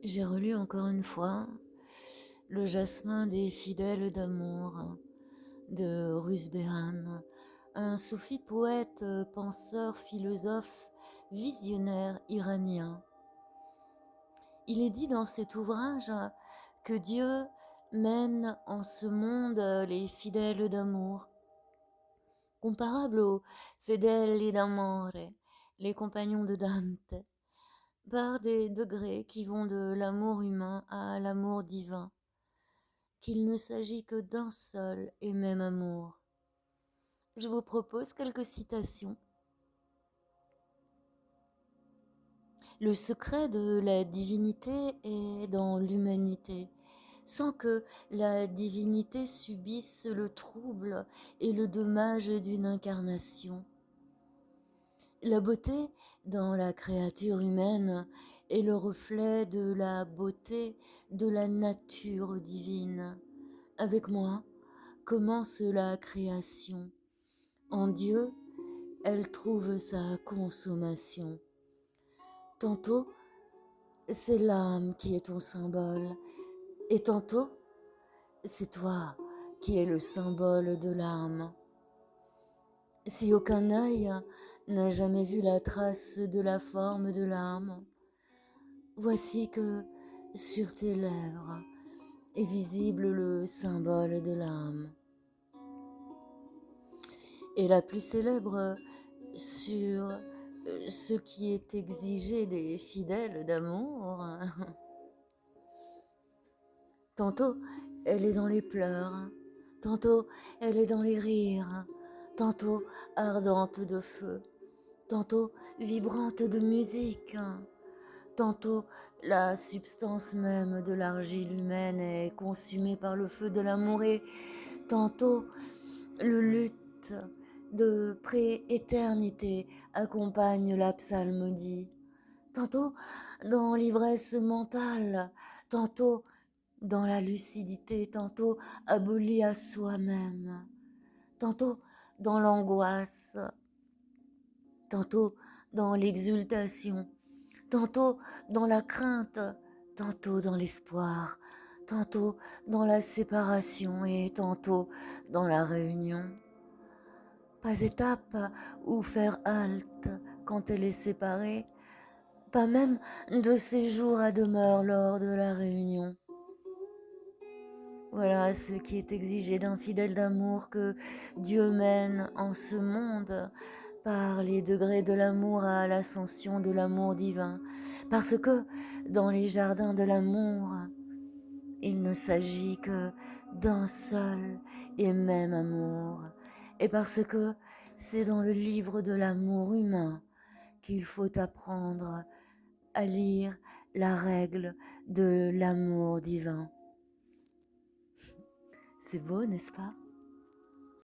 J'ai relu encore une fois Le jasmin des fidèles d'amour de Ruth Behan, un soufi poète, penseur, philosophe, visionnaire iranien. Il est dit dans cet ouvrage que Dieu mène en ce monde les fidèles d'amour, comparables aux fedeli d'amore, les compagnons de Dante, par des degrés qui vont de l'amour humain à l'amour divin, qu'il ne s'agit que d'un seul et même amour. Je vous propose quelques citations. Le secret de la divinité est dans l'humanité, sans que la divinité subisse le trouble et le dommage d'une incarnation. La beauté dans la créature humaine est le reflet de la beauté de la nature divine. Avec moi commence la création. En Dieu, elle trouve sa consommation. Tantôt, c'est l'âme qui est ton symbole, et tantôt, c'est toi qui es le symbole de l'âme. Si aucun œil n'a jamais vu la trace de la forme de l'âme, voici que sur tes lèvres est visible le symbole de l'âme. Et la plus célèbre sur ce qui est exigé des fidèles d'amour. Tantôt, elle est dans les pleurs, tantôt, elle est dans les rires, tantôt, ardente de feu, tantôt, vibrante de musique, tantôt, la substance même de l'argile humaine est consumée par le feu de l'amour et tantôt, le luth de pré-éternité accompagne la psalmodie. Tantôt dans l'ivresse mentale, tantôt dans la lucidité, tantôt aboli à soi-même, tantôt dans l'angoisse, tantôt dans l'exultation, tantôt dans la crainte, tantôt dans l'espoir, tantôt dans la séparation et tantôt dans la réunion. Pas étape où faire halte quand elle est séparée, pas même de séjour à demeure lors de la réunion. Voilà ce qui est exigé d'un fidèle d'amour que Dieu mène en ce monde par les degrés de l'amour à l'ascension de l'amour divin. Parce que dans les jardins de l'amour, il ne s'agit que d'un seul et même amour. Et parce que c'est dans le livre de l'amour humain qu'il faut apprendre à lire la règle de l'amour divin. C'est beau, n'est-ce pas?